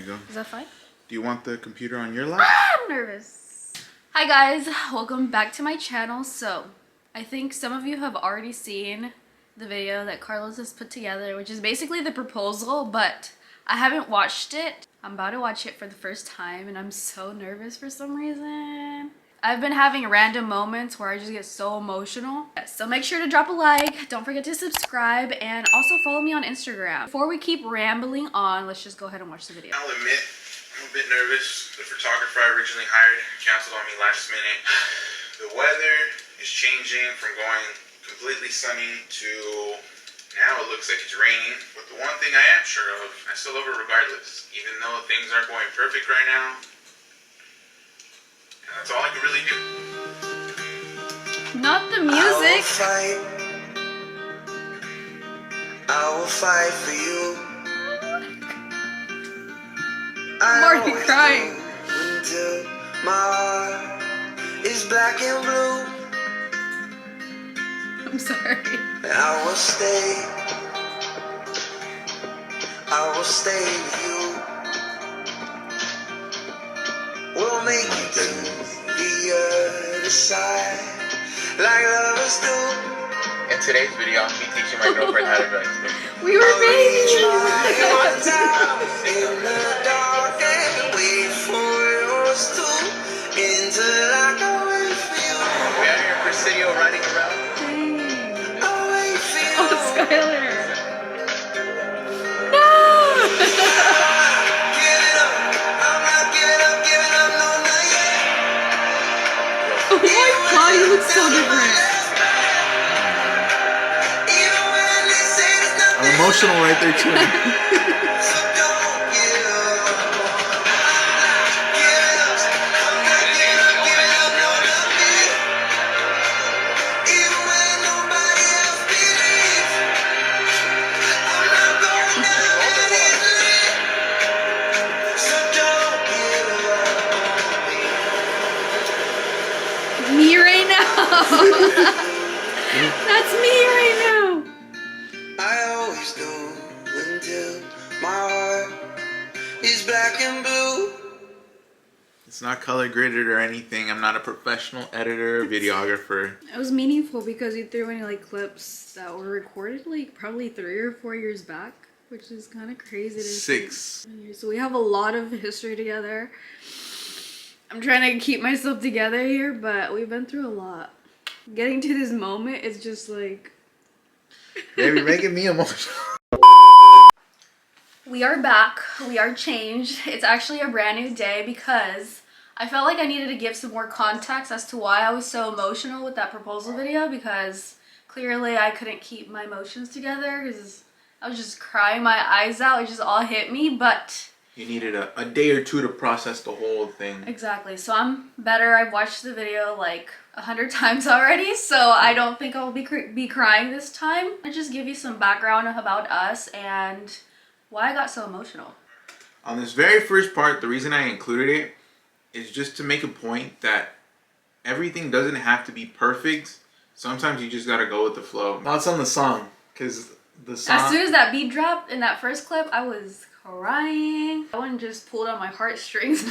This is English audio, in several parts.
we go. Is that fine? Do you want the computer on your lap? I'm nervous. Hi guys, welcome back to my channel. So, I think some of you have already seen the video that Carlos has put together, which is basically the proposal, but I haven't watched it. I'm about to watch it for the first time and I'm so nervous for some reason. I've been having random moments where I just get so emotional. So make sure to drop a like, don't forget to subscribe, and also follow me on Instagram. Before we keep rambling on, let's just go ahead and watch the video. I'll admit, I'm a bit nervous. The photographer I originally hired canceled on me last minute. The weather is changing from going completely sunny to now it looks like it's raining. But the one thing I am sure of, I still love her regardless. Even though things aren't going perfect right now. And that's all I can really do. Not the music. I will fight for you. I'm already crying. Until my heart is black and blue. I'm sorry. And I will stay. I will stay with you. We'll make it to the other side, like lovers do. In today's video, I'm me teaching my girlfriend how to drive. We were babies. In the dark and wait for yours to until I can wait for you. We out here in Presidio riding around. I'll wait for you. Oh, Skylar. No. Giving up. I'm not giving up, no, not yet. Oh my god, you look so different. Even when they say there's nothing, I'm emotional right there too. so don't give up. I'm not giving up, no, not me. Even when nobody else believes, I'm not going down easily. So don't give up on me. Me right now. That's me right now. I always do until my heart is black and blue. It's not color graded or anything. I'm not a professional editor or videographer. It was meaningful because you threw in like clips that were recorded like probably 3 or 4 years back, which is kind of crazy to see. 6. So we have a lot of history together. I'm trying to keep myself together here, but we've been through a lot. Getting to this moment is just like... Baby, making me emotional. We are back. We are changed. It's actually a brand new day because I felt like I needed to give some more context as to why I was so emotional with that proposal video, because clearly I couldn't keep my emotions together because I was just crying my eyes out. It just all hit me, but... You needed a day or two to process the whole thing. Exactly. So I'm better. I've watched the video like 100 times already, so I don't think I'll be crying this time. I'll just give you some background about us and why I got so emotional. On this very first part, the reason I included it is just to make a point that everything doesn't have to be perfect. Sometimes you just gotta go with the flow. Thoughts on the song, because the song... As soon as that beat dropped in that first clip, I was crying. That one just pulled on my heartstrings.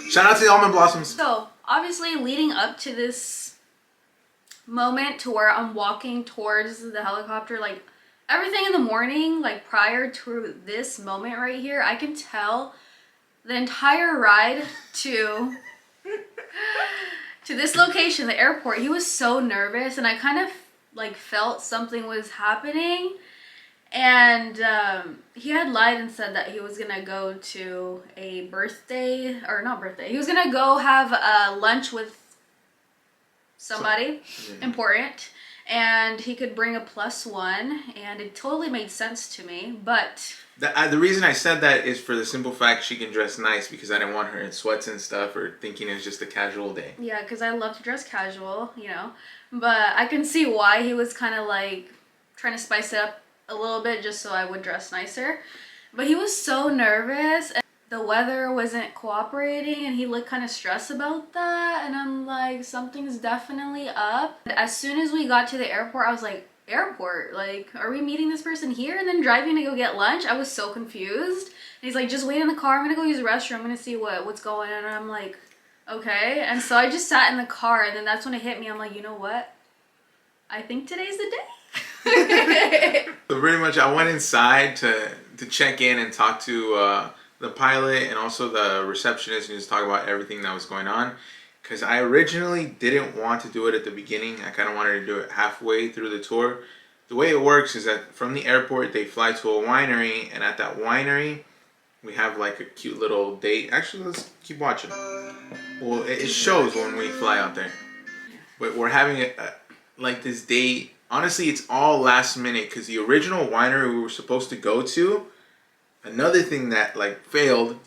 Shout out to the Almond Blossoms. So, obviously leading up to this moment to where I'm walking towards the helicopter, like everything in the morning, like prior to this moment right here, I can tell the entire ride to this location, the airport, he was so nervous and I kind of like felt something was happening. And he had lied and said that he was gonna go to a birthday, or not birthday, he was gonna go have lunch with somebody important, and he could bring a +1, and it totally made sense to me. But the reason I said that is for the simple fact she can dress nice, because I didn't want her in sweats and stuff or thinking it's just a casual day. Yeah, because I love to dress casual, you know, but I can see why he was kind of like trying to spice it up a little bit just so I would dress nicer. But he was so nervous and the weather wasn't cooperating and he looked kind of stressed about that, and I'm like, something's definitely up. As soon as we got to the airport, I was like, airport? Like, are we meeting this person here and then driving to go get lunch? I was so confused. And he's like, just wait in the car. I'm gonna go use the restroom. I'm gonna see what's going on. And I'm like, okay. And so I just sat in the car, and then that's when it hit me. I'm like, you know what? I think today's the day. So pretty much I went inside to check in and talk to the pilot and also the receptionist and just talk about everything that was going on. Because I originally didn't want to do it at the beginning. I kind of wanted to do it halfway through the tour. The way it works is that from the airport they fly to a winery, and at that winery we have like a cute little date. Actually, let's keep watching. Well, it shows when we fly out there. But we're having like this date. Honestly, it's all last minute because the original winery we were supposed to go to, another thing that like failed,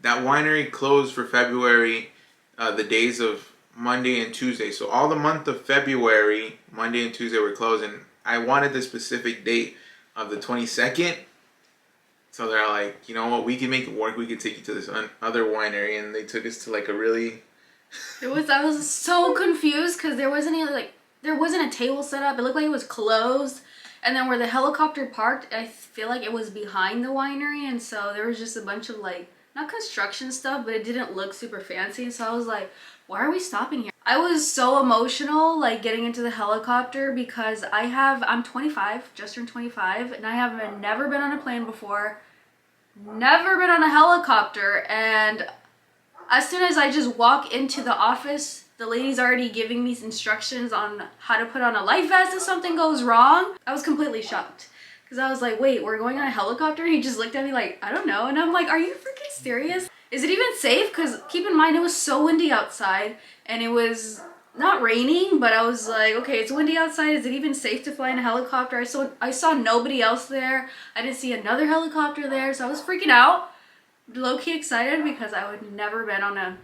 that winery closed for February, the days of Monday and Tuesday. So all the month of February, Monday and Tuesday were closed, and I wanted the specific date of the 22nd. So they're like, you know what, we can make it work. We can take you to this other winery, and they took us to like a really. I was so confused because there wasn't a table set up. It looked like it was closed. And then where the helicopter parked, I feel like it was behind the winery, and so there was just a bunch of like, not construction stuff, but it didn't look super fancy. So I was like, why are we stopping here? I was so emotional like getting into the helicopter because I'm 25, just turned 25, and I have never been on a plane before, never been on a helicopter, and as soon as I just walk into the office, the lady's already giving me instructions on how to put on a life vest if something goes wrong. I was completely shocked because I was like, wait, we're going on a helicopter? And he just looked at me like, I don't know. And I'm like, are you freaking serious? Is it even safe? Because keep in mind, it was so windy outside and it was not raining, but I was like, okay, it's windy outside. Is it even safe to fly in a helicopter? I saw nobody else there. I didn't see another helicopter there. So I was freaking out, low-key excited because I would never been on a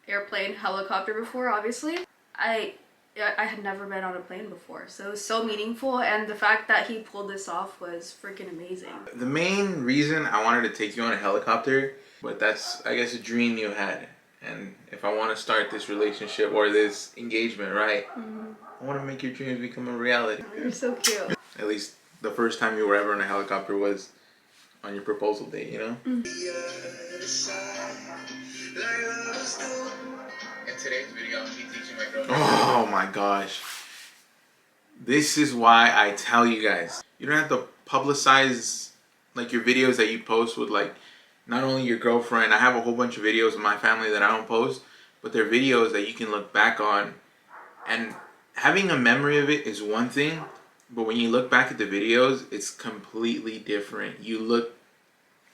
airplane helicopter before. Obviously I had never been on a plane before, so it was so meaningful, and the fact that he pulled this off was freaking amazing. The main reason I wanted to take you on a helicopter, but that's I guess a dream you had, and if I want to start this relationship or this engagement right, I want to make your dreams become a reality. Oh, you're so cute. At least the first time you were ever in a helicopter was on your proposal date, you know? In today's video, I'm teaching my girl. Oh my gosh. This is why I tell you guys, you don't have to publicize like your videos that you post with like not only your girlfriend. I have a whole bunch of videos of my family that I don't post, but they're videos that you can look back on, and having a memory of it is one thing, but when you look back at the videos, it's completely different.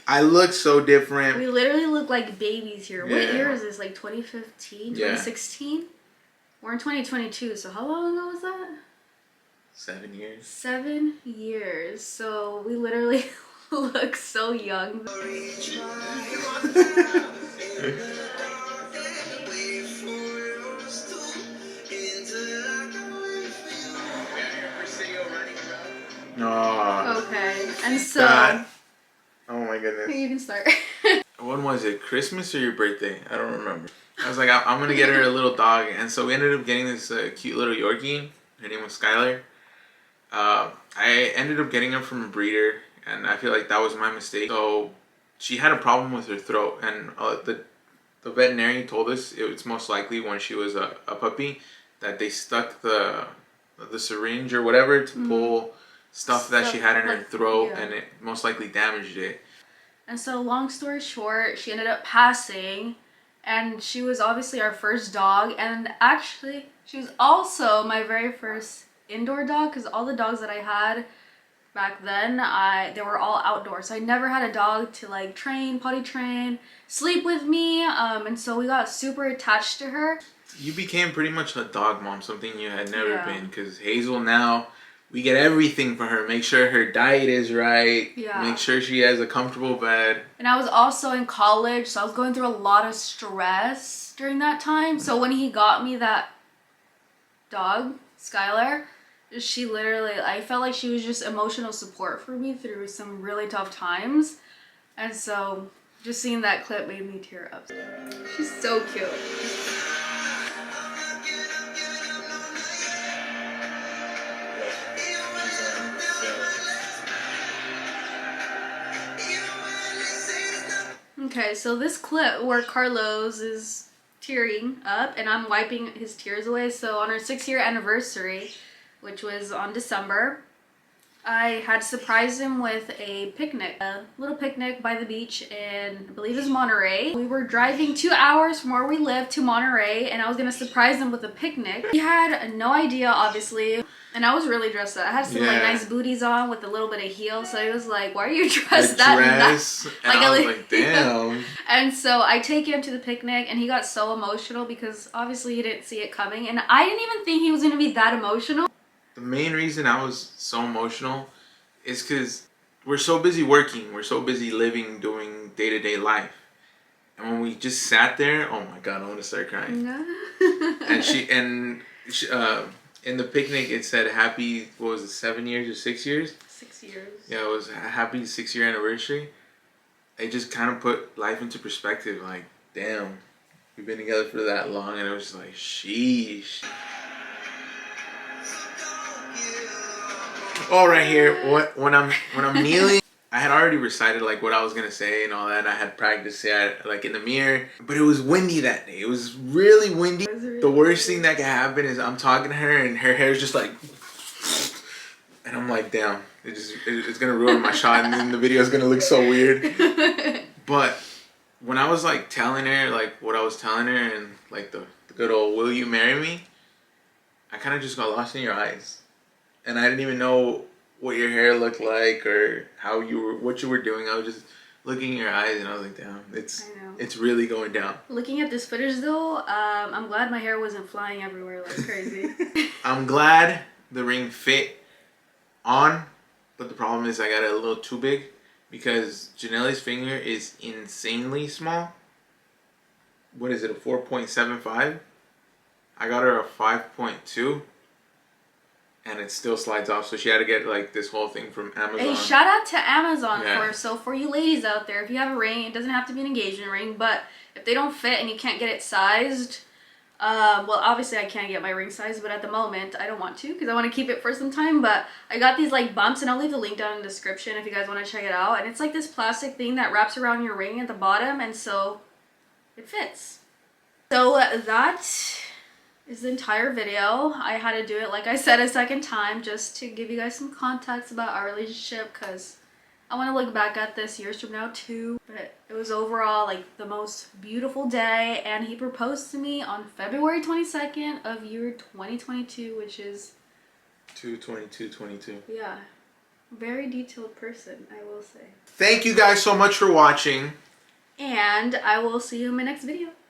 I look so different. We literally look like babies here. Yeah. What year is this? Like 2015, 2016? Yeah. We're in 2022, so how long ago was that? 7 years. 7 years. So we literally look so young. Oh. Okay, and so God. Oh my goodness. you can start. When was it? Christmas or your birthday? I don't remember. I was like, I'm gonna get her a little dog, and so we ended up getting this cute little Yorkie. Her name was Skylar. I ended up getting her from a breeder, and I feel like that was my mistake. So she had a problem with her throat, and the veterinarian told us it was most likely when she was a puppy that they stuck the syringe or whatever to pull stuff that she had in her throat, and it most likely damaged it. And so long story short, she ended up passing, and she was obviously our first dog, and actually she was also my very first indoor dog, because all the dogs that I had back then, they were all outdoor, so I never had a dog to like train, potty train, sleep with me, and so we got super attached to her. You became pretty much a dog mom, something you had never been, because Hazel now, we get everything for her. Make sure her diet is right. Yeah. Make sure she has a comfortable bed. And I was also in college, so I was going through a lot of stress during that time. So when he got me that dog, Skylar, she literally, I felt like she was just emotional support for me through some really tough times. And so just seeing that clip made me tear up. She's so cute. Okay, so this clip where Carlos is tearing up and I'm wiping his tears away. So on our 6-year anniversary, which was on December, I had surprised him with a picnic, a little picnic by the beach in, I believe it's Monterey. We were driving 2 hours from where we live to Monterey, and I was gonna surprise him with a picnic. He had no idea, obviously, and I was really dressed up. I had some like nice booties on with a little bit of heels, so he was like, "Why are you dressed that nice?" And I was like, "Damn." And so I take him to the picnic, and he got so emotional because obviously he didn't see it coming, and I didn't even think he was gonna be that emotional. The main reason I was so emotional is because we're so busy working, we're so busy living, doing day-to-day life. And when we just sat there, oh my God, I want to start crying. And in the picnic, it said happy, what was it, 7 years or 6 years? 6 years. Yeah, it was a happy 6-year anniversary. It just kind of put life into perspective. Like, damn, we've been together for that long, and it was just like, sheesh. Oh, right here, when I'm kneeling, I had already recited like what I was gonna say and all that, and I had practiced it like in the mirror. But it was windy that day. It was really windy. The worst thing that could happen is I'm talking to her and her hair's just like, and I'm like, damn, it's gonna ruin my shot, and then the video's gonna look so weird. But when I was like telling her like what I was telling her and like the good old "Will you marry me?" I kind of just got lost in your eyes. And I didn't even know what your hair looked like or what you were doing. I was just looking in your eyes, and I was like, damn, it's really going down. Looking at this footage though, I'm glad my hair wasn't flying everywhere like crazy. I'm glad the ring fit on, but the problem is I got it a little too big because Janelle's finger is insanely small. What is it, a 4.75? I got her a 5.2. And it still slides off, so she had to get like this whole thing from Amazon. Hey, shout out to Amazon for you ladies out there, if you have a ring, it doesn't have to be an engagement ring, but if they don't fit and you can't get it sized, well, obviously I can't get my ring size, but at the moment I don't want to because I want to keep it for some time. But I got these like bumps, and I'll leave the link down in the description if you guys want to check it out. And it's like this plastic thing that wraps around your ring at the bottom, and so it fits. So that is the entire video. I had to do it, like I said, a second time just to give you guys some context about our relationship, because I want to look back at this years from now too. But it was overall like the most beautiful day, and he proposed to me on February 22nd of year 2022, which is 2/22/22. yeah, very detailed person, I will say. Thank you guys so much for watching, and I will see you in my next video.